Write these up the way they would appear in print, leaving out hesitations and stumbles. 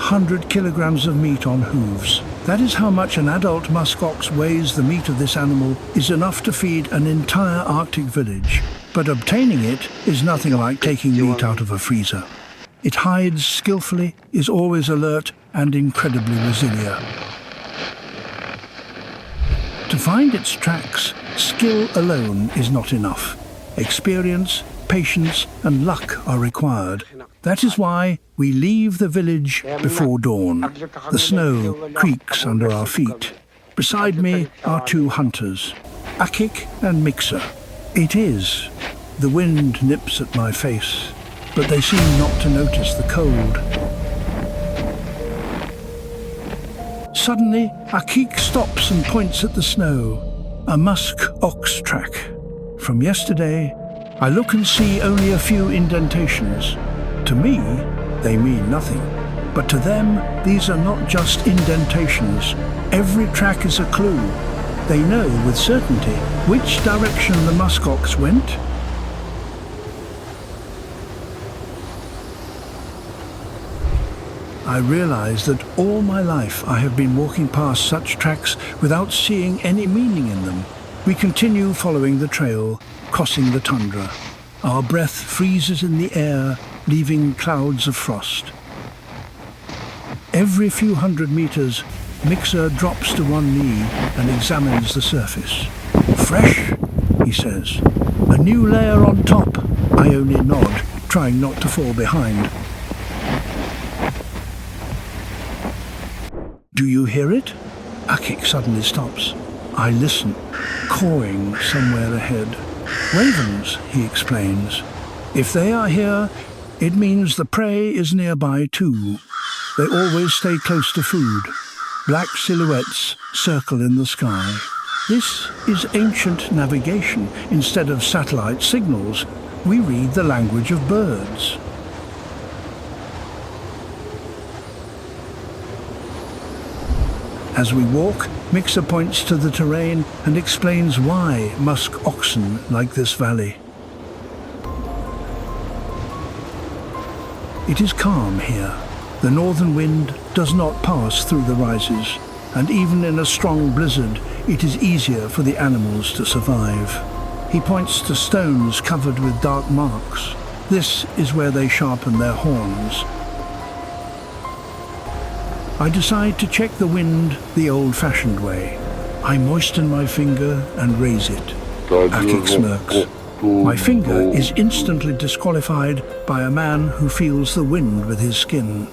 400 kilograms of meat on hooves. That is how much an adult musk ox weighs. The meat of this animal is enough to feed an entire Arctic village. But obtaining it is nothing like taking meat out of a freezer. It hides skillfully, is always alert, and incredibly resilient. To find its tracks, skill alone is not enough. Experience, patience, and luck are required. That is why we leave the village before dawn. The snow creaks under our feet. Beside me are two hunters, Akik and Mixer. It is. The wind nips at my face, but they seem not to notice the cold. Suddenly, Akik stops and points at the snow. A musk ox track. From yesterday, I look and see only a few indentations. To me, they mean nothing. But to them, these are not just indentations. Every track is a clue. They know with certainty which direction the musk ox went. I realize that all my life I have been walking past such tracks without seeing any meaning in them. We continue following the trail, crossing the tundra. Our breath freezes in the air, leaving clouds of frost. Every few hundred meters, Mixer drops to one knee and examines the surface. Fresh, he says. A new layer on top. I only nod, trying not to fall behind. Do you hear it? Akik suddenly stops. I listen, cawing somewhere ahead. Ravens, he explains. If they are here, it means the prey is nearby too. They always stay close to food. Black silhouettes circle in the sky. This is ancient navigation. Instead of satellite signals, we read the language of birds. As we walk, Mixer points to the terrain and explains why musk oxen like this valley. It is calm here. The northern wind does not pass through the rises, and even in a strong blizzard, it is easier for the animals to survive. He points to stones covered with dark marks. This is where they sharpen their horns. I decide to check the wind the old-fashioned way. I moisten my finger and raise it. Akik smirks. My finger is instantly disqualified by a man who feels the wind with his skin.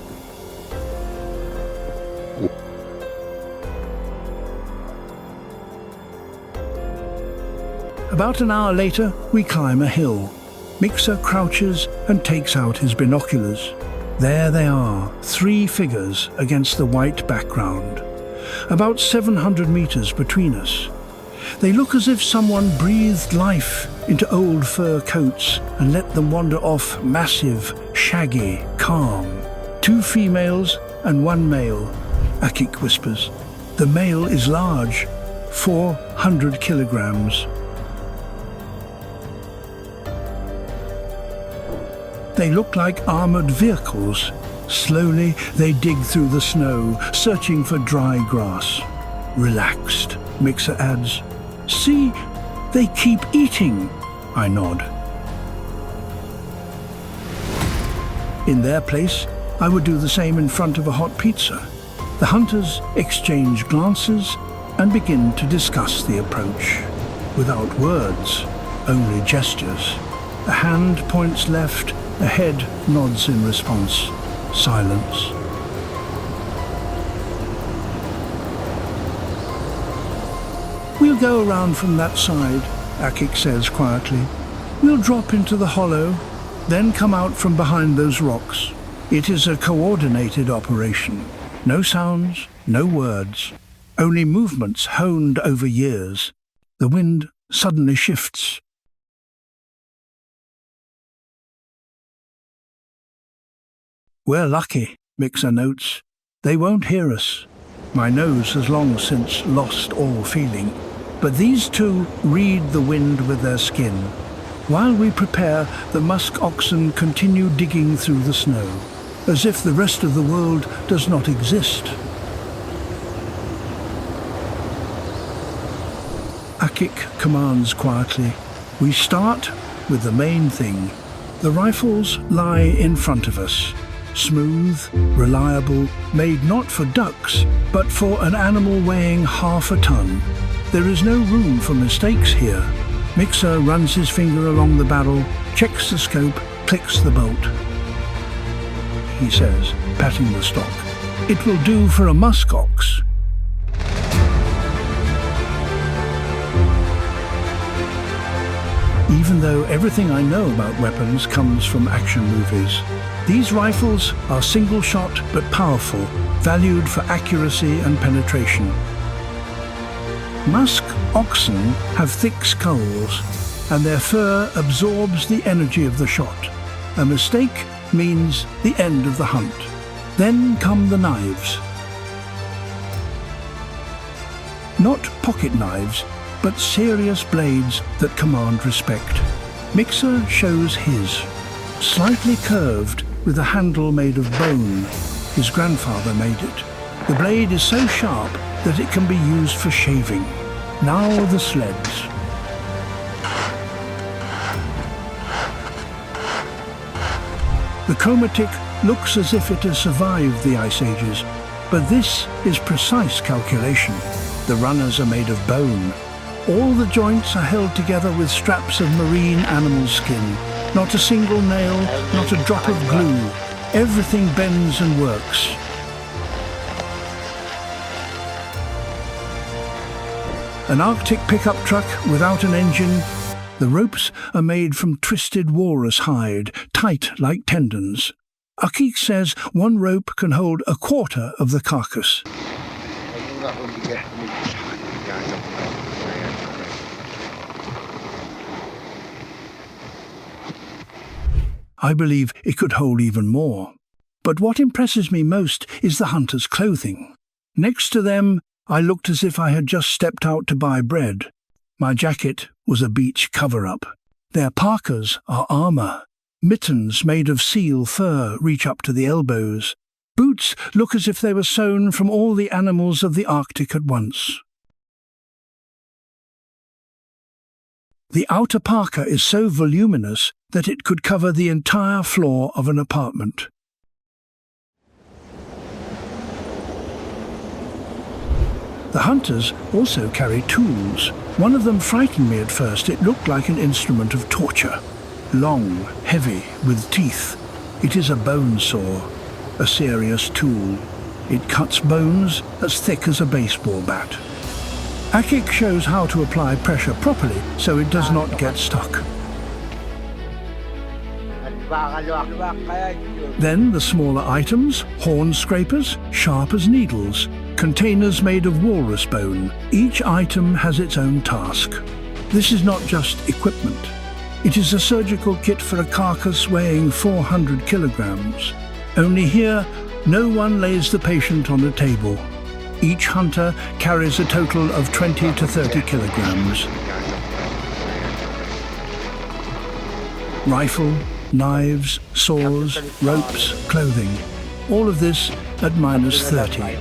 About an hour later, we climb a hill. Mixer crouches and takes out his binoculars. There they are, three figures against the white background. About 700 meters between us. They look as if someone breathed life into old fur coats and let them wander off, massive, shaggy, calm. Two females and one male, Akik whispers. The male is large, 400 kilograms. They look like armored vehicles. Slowly, they dig through the snow, searching for dry grass. Relaxed, Mixer adds. See, they keep eating. I nod. In their place, I would do the same in front of a hot pizza. The hunters exchange glances and begin to discuss the approach. Without words, only gestures. A hand points left, a head nods in response. Silence. We'll go around from that side, Akik says quietly. We'll drop into the hollow, then come out from behind those rocks. It is a coordinated operation. No sounds, no words, only movements honed over years. The wind suddenly shifts. We're lucky, Mixer notes. They won't hear us. My nose has long since lost all feeling. But these two read the wind with their skin. While we prepare, the musk oxen continue digging through the snow. as if the rest of the world does not exist. Akik commands quietly. We start with the main thing. The rifles lie in front of us. Smooth, reliable, made not for ducks, but for an animal weighing half a ton. There is no room for mistakes here. Mixer runs his finger along the barrel, checks the scope, clicks the bolt. He says, patting the stock. It will do for a musk ox. Even though everything I know about weapons comes from action movies, these rifles are single-shot but powerful, valued for accuracy and penetration. Musk oxen have thick skulls, and their fur absorbs the energy of the shot. A mistake means the end of the hunt. Then come the knives. Not pocket knives, but serious blades that command respect. Mixer shows his. Slightly curved, with a handle made of bone. His grandfather made it. The blade is so sharp that it can be used for shaving. Now the sleds. The Chromatic looks as if it has survived the ice ages, but this is precise calculation. The runners are made of bone. All the joints are held together with straps of marine animal skin. Not a single nail, not a drop of glue. Everything bends and works. An Arctic pickup truck without an engine. The ropes are made from twisted walrus hide, tight like tendons. Akik says one rope can hold a quarter of the carcass. I believe it could hold even more. But what impresses me most is the hunter's clothing. Next to them, I looked as if I had just stepped out to buy bread. My jacket was a beach cover-up. Their parkas are armour. Mittens made of seal fur reach up to the elbows. Boots look as if they were sewn from all the animals of the Arctic at once. The outer parka is so voluminous that it could cover the entire floor of an apartment. The hunters also carry tools. One of them frightened me at first. It looked like an instrument of torture. Long, heavy, with teeth. It is a bone saw, a serious tool. It cuts bones as thick as a baseball bat. Akik shows how to apply pressure properly so it does not get stuck. Then the smaller items, horn scrapers, sharp as needles, containers made of walrus bone. Each item has its own task. This is not just equipment. It is a surgical kit for a carcass weighing 400 kilograms. Only here, no one lays the patient on a table. Each hunter carries a total of 20 to 30 kilograms. Rifle, knives, saws, ropes, clothing. All of this at -30.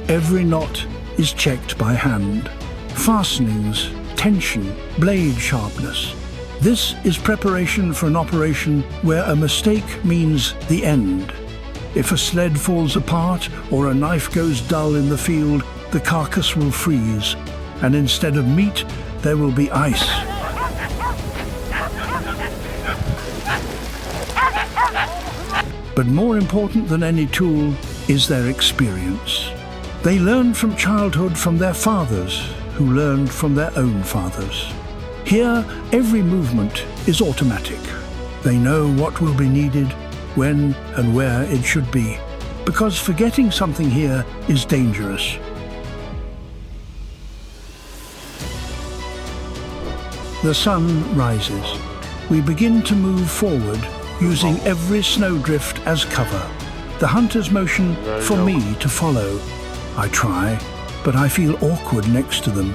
Every knot is checked by hand. Fastenings, tension, blade sharpness. This is preparation for an operation where a mistake means the end. If a sled falls apart or a knife goes dull in the field, the carcass will freeze, and instead of meat, there will be ice. But more important than any tool is their experience. They learn from childhood from their fathers, who learned from their own fathers. Here, every movement is automatic. They know what will be needed, when and where it should be, because forgetting something here is dangerous. The sun rises. We begin to move forward, using every snowdrift as cover. The hunters motion for me to follow. I try, but I feel awkward next to them.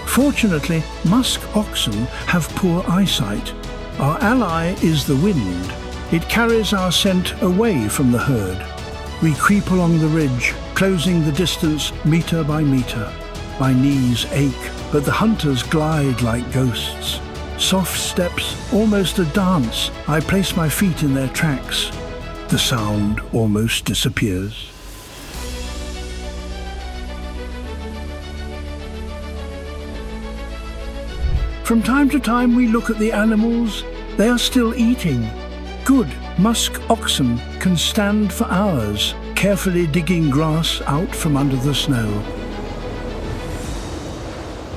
Fortunately, musk oxen have poor eyesight. Our ally is the wind. It carries our scent away from the herd. We creep along the ridge, closing the distance meter by meter. My knees ache, but the hunters glide like ghosts. Soft steps, almost a dance. I place my feet in their tracks. The sound almost disappears. From time to time we look at the animals. They are still eating. Good musk oxen can stand for hours, carefully digging grass out from under the snow.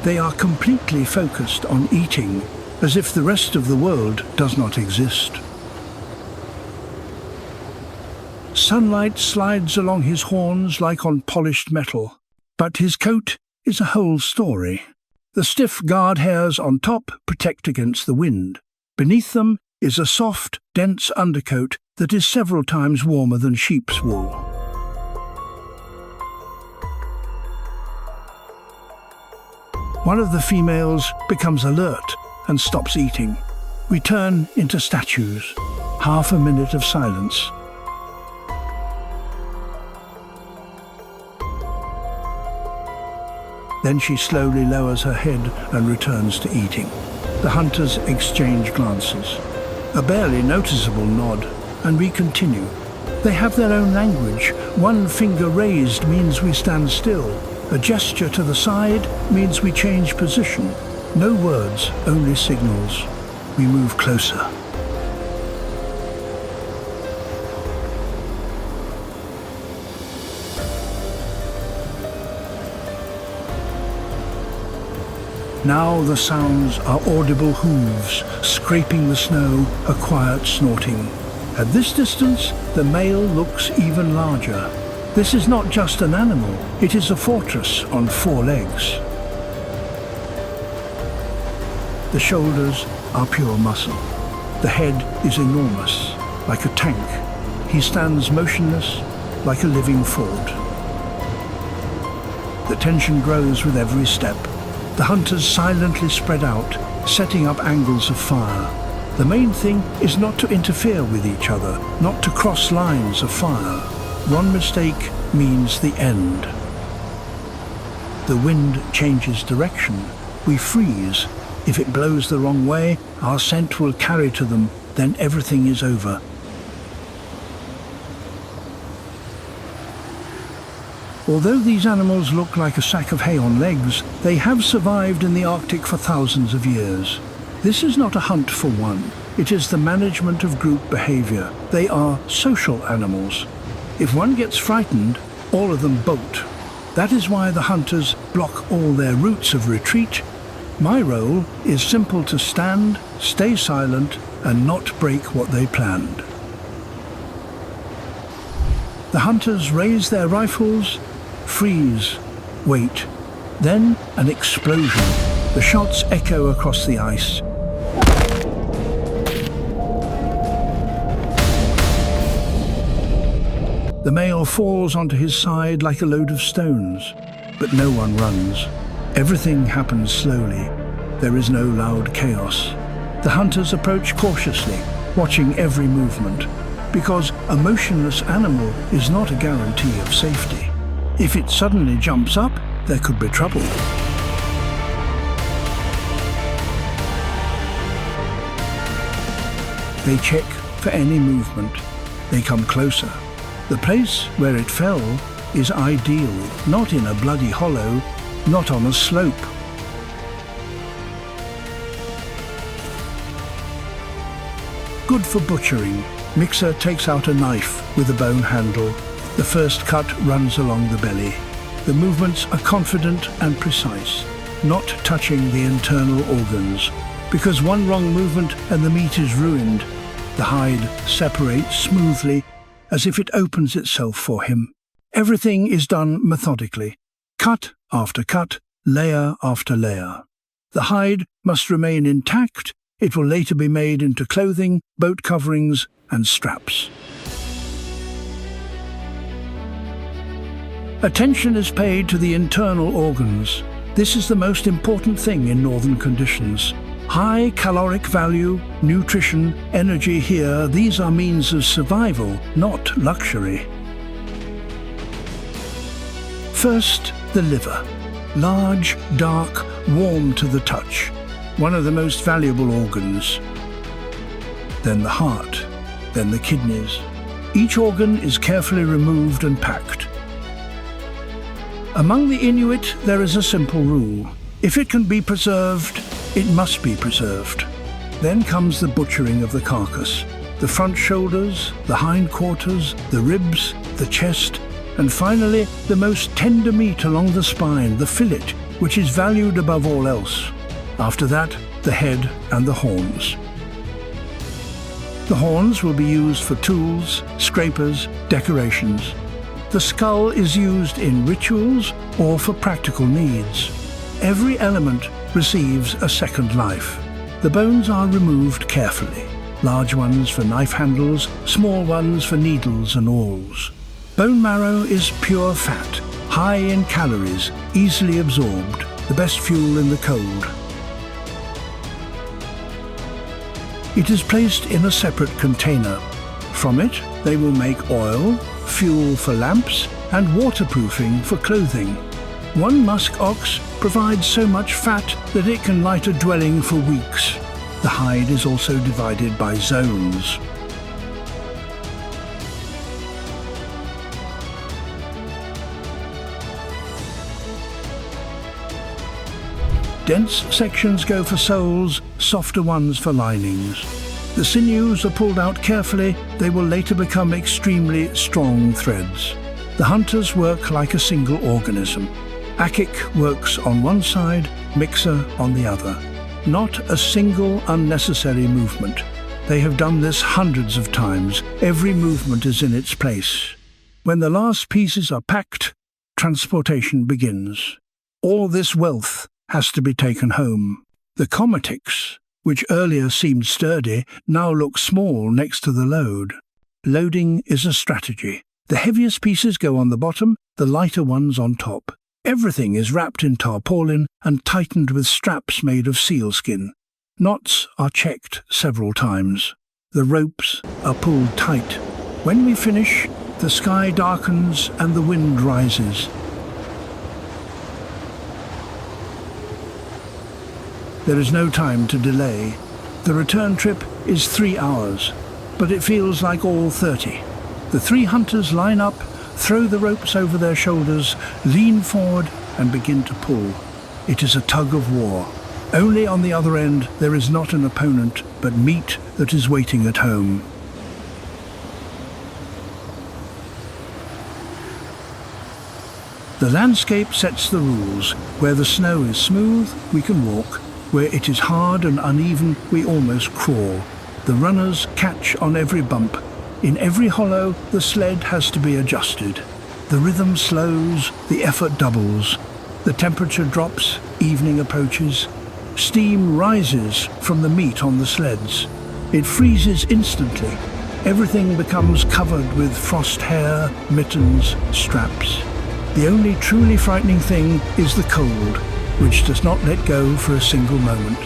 They are completely focused on eating, as if the rest of the world does not exist. Sunlight slides along his horns like on polished metal, but his coat is a whole story. The stiff guard hairs on top protect against the wind. Beneath them is a soft, dense undercoat that is several times warmer than sheep's wool. One of the females becomes alert and stops eating. We turn into statues. Half a minute of silence. Then she slowly lowers her head and returns to eating. The hunters exchange glances. A barely noticeable nod, and we continue. They have their own language. One finger raised means we stand still. A gesture to the side means we change position. No words, only signals. We move closer. Now the sounds are audible hooves, scraping the snow, a quiet snorting. At this distance, the male looks even larger. This is not just an animal, it is a fortress on 4 legs. The shoulders are pure muscle. The head is enormous, like a tank. He stands motionless, like a living fort. The tension grows with every step. The hunters silently spread out, setting up angles of fire. The main thing is not to interfere with each other, not to cross lines of fire. One mistake means the end. The wind changes direction. We freeze. If it blows the wrong way, our scent will carry to them, then everything is over. Although these animals look like a sack of hay on legs, they have survived in the Arctic for thousands of years. This is not a hunt for one. It is the management of group behavior. They are social animals. If one gets frightened, all of them bolt. That is why the hunters block all their routes of retreat. My role is simple: to stand, stay silent, and not break what they planned. The hunters raise their rifles, freeze, wait. Then an explosion. The shots echo across the ice. The male falls onto his side like a load of stones, but no one runs. Everything happens slowly. There is no loud chaos. The hunters approach cautiously, watching every movement, because a motionless animal is not a guarantee of safety. If it suddenly jumps up, there could be trouble. They check for any movement. They come closer. The place where it fell is ideal, not in a bloody hollow, not on a slope. Good for butchering. Mixer takes out a knife with a bone handle. The first cut runs along the belly. The movements are confident and precise, not touching the internal organs. Because one wrong movement and the meat is ruined, the hide separates smoothly, as if it opens itself for him. Everything is done methodically, cut after cut, layer after layer. The hide must remain intact. It will later be made into clothing, boat coverings, and straps. Attention is paid to the internal organs. This is the most important thing in northern conditions. High caloric value, nutrition, energy here, these are means of survival, not luxury. First, the liver. Large, dark, warm to the touch. One of the most valuable organs. Then the heart. Then the kidneys. Each organ is carefully removed and packed. Among the Inuit, there is a simple rule. If it can be preserved, it must be preserved. Then comes the butchering of the carcass. The front shoulders, the hindquarters, the ribs, the chest, and finally, the most tender meat along the spine, the fillet, which is valued above all else. After that, the head and the horns. The horns will be used for tools, scrapers, decorations. The skull is used in rituals or for practical needs. Every element receives a second life. The bones are removed carefully. Large ones for knife handles, small ones for needles and awls. Bone marrow is pure fat, high in calories, easily absorbed, the best fuel in the cold. It is placed in a separate container. From it, they will make oil, fuel for lamps, and waterproofing for clothing. One musk ox provides so much fat that it can light a dwelling for weeks. The hide is also divided by zones. Dense sections go for soles, softer ones for linings. The sinews are pulled out carefully. They will later become extremely strong threads. The hunters work like a single organism. Akik works on one side, Mixer on the other. Not a single unnecessary movement. They have done this hundreds of times. Every movement is in its place. When the last pieces are packed, transportation begins. All this wealth has to be taken home. The komatiks, which earlier seemed sturdy, now look small next to the load. Loading is a strategy. The heaviest pieces go on the bottom, the lighter ones on top. Everything is wrapped in tarpaulin and tightened with straps made of sealskin. Knots are checked several times. The ropes are pulled tight. When we finish, the sky darkens and the wind rises. There is no time to delay. The return trip is 3 hours, but it feels like all 30. The 3 hunters line up, throw the ropes over their shoulders, lean forward and begin to pull. It is a tug of war. Only on the other end there is not an opponent, but meat that is waiting at home. The landscape sets the rules. Where the snow is smooth, we can walk. Where it is hard and uneven, we almost crawl. The runners catch on every bump. In every hollow, the sled has to be adjusted. The rhythm slows, the effort doubles. The temperature drops, evening approaches. Steam rises from the meat on the sleds. It freezes instantly. Everything becomes covered with frost hair, mittens, straps. The only truly frightening thing is the cold, which does not let go for a single moment.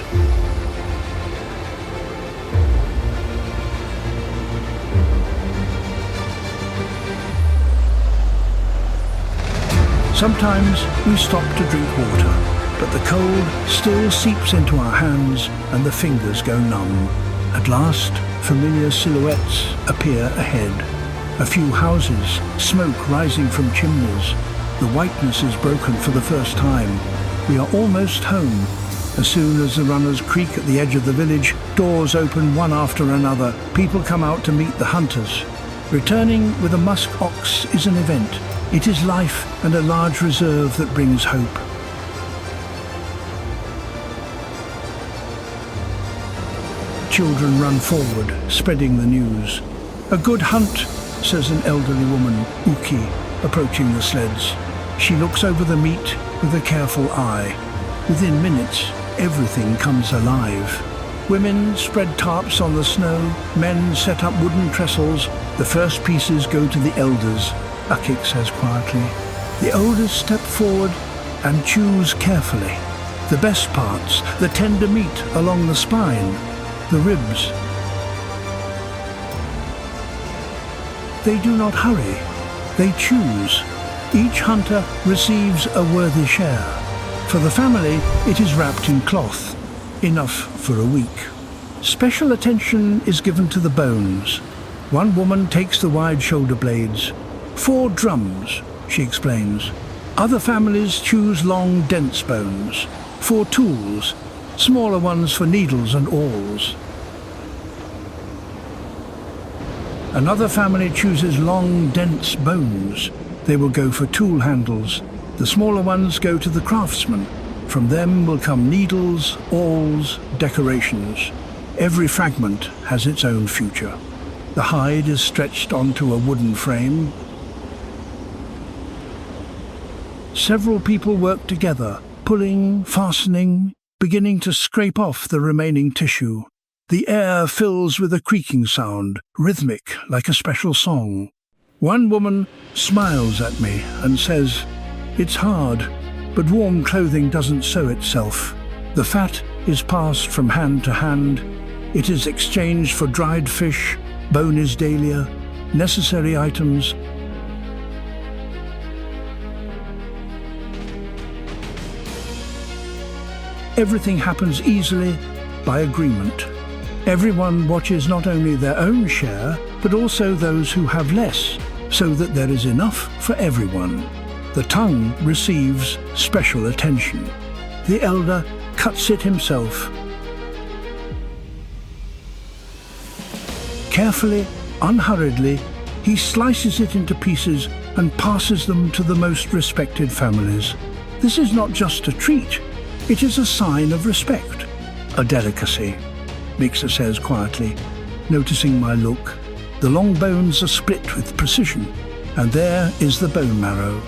Sometimes we stop to drink water, but the cold still seeps into our hands and the fingers go numb. At last, familiar silhouettes appear ahead. A few houses, smoke rising from chimneys. The whiteness is broken for the first time. We are almost home. As soon as the runners creak at the edge of the village, doors open one after another. People come out to meet the hunters. Returning with a musk ox is an event. It is life and a large reserve that brings hope. Children run forward, spreading the news. "A good hunt," says an elderly woman, Uki, approaching the sleds. She looks over the meat with a careful eye. Within minutes, everything comes alive. Women spread tarps on the snow, men set up wooden trestles. The first pieces go to the elders, Akik says quietly. The elders step forward and choose carefully. The best parts, the tender meat along the spine, the ribs. They do not hurry, they choose. Each hunter receives a worthy share. For the family, it is wrapped in cloth, enough for a week. Special attention is given to the bones. One woman takes the wide shoulder blades. 4 drums, she explains. Other families choose long, dense bones. 4 tools, smaller ones for needles and awls. Another family chooses long, dense bones. They will go for tool handles. The smaller ones go to the craftsman. From them will come needles, awls, decorations. Every fragment has its own future. The hide is stretched onto a wooden frame. Several people work together, pulling, fastening, beginning to scrape off the remaining tissue. The air fills with a creaking sound, rhythmic like a special song. One woman smiles at me and says, "It's hard, but warm clothing doesn't sew itself. The fat is passed from hand to hand. It is exchanged for dried fish, bonis dahlia, necessary items." Everything happens easily, by agreement. Everyone watches not only their own share, but also those who have less, so that there is enough for everyone. The tongue receives special attention. The elder cuts it himself. Carefully, unhurriedly, he slices it into pieces and passes them to the most respected families. This is not just a treat, it is a sign of respect, a delicacy, Mixa says quietly, noticing my look. The long bones are split with precision, and there is the bone marrow.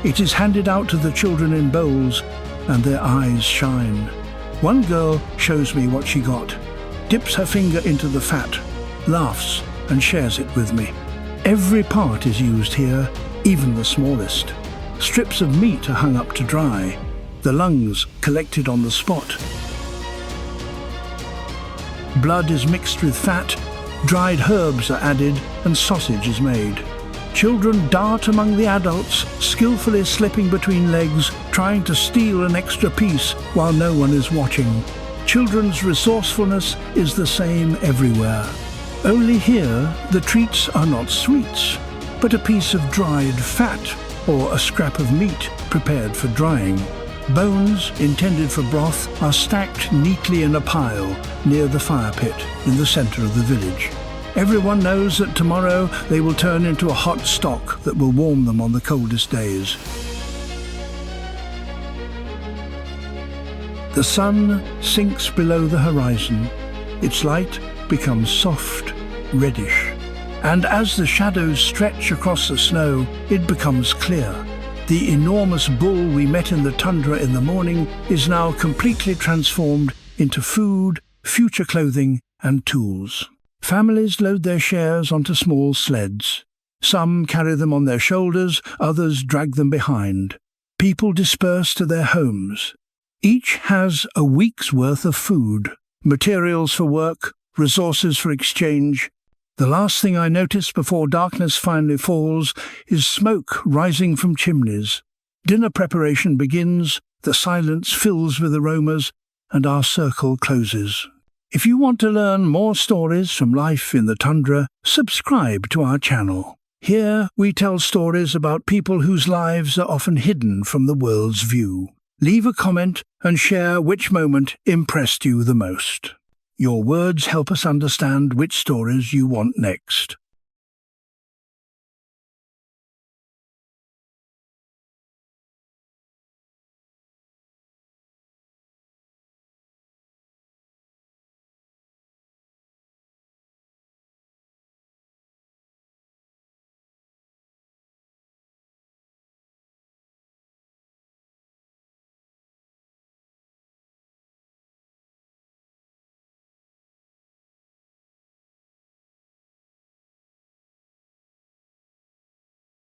It is handed out to the children in bowls, and their eyes shine. One girl shows me what she got, dips her finger into the fat, laughs, and shares it with me. Every part is used here, even the smallest. Strips of meat are hung up to dry, the lungs collected on the spot. Blood is mixed with fat, dried herbs are added, and sausage is made. Children dart among the adults, skillfully slipping between legs, trying to steal an extra piece while no one is watching. Children's resourcefulness is the same everywhere. Only here, the treats are not sweets, but a piece of dried fat or a scrap of meat prepared for drying. Bones, intended for broth, are stacked neatly in a pile near the fire pit in the center of the village. Everyone knows that tomorrow they will turn into a hot stock that will warm them on the coldest days. The sun sinks below the horizon. Its light becomes soft, reddish, and as the shadows stretch across the snow, it becomes clear. The enormous bull we met in the tundra in the morning is now completely transformed into food, future clothing, and tools. Families load their shares onto small sleds. Some carry them on their shoulders, others drag them behind. People disperse to their homes. Each has a week's worth of food, materials for work, resources for exchange. The last thing I notice before darkness finally falls is smoke rising from chimneys. Dinner preparation begins, the silence fills with aromas, and our circle closes. If you want to learn more stories from life in the tundra, subscribe to our channel. Here we tell stories about people whose lives are often hidden from the world's view. Leave a comment and share which moment impressed you the most. Your words help us understand which stories you want next.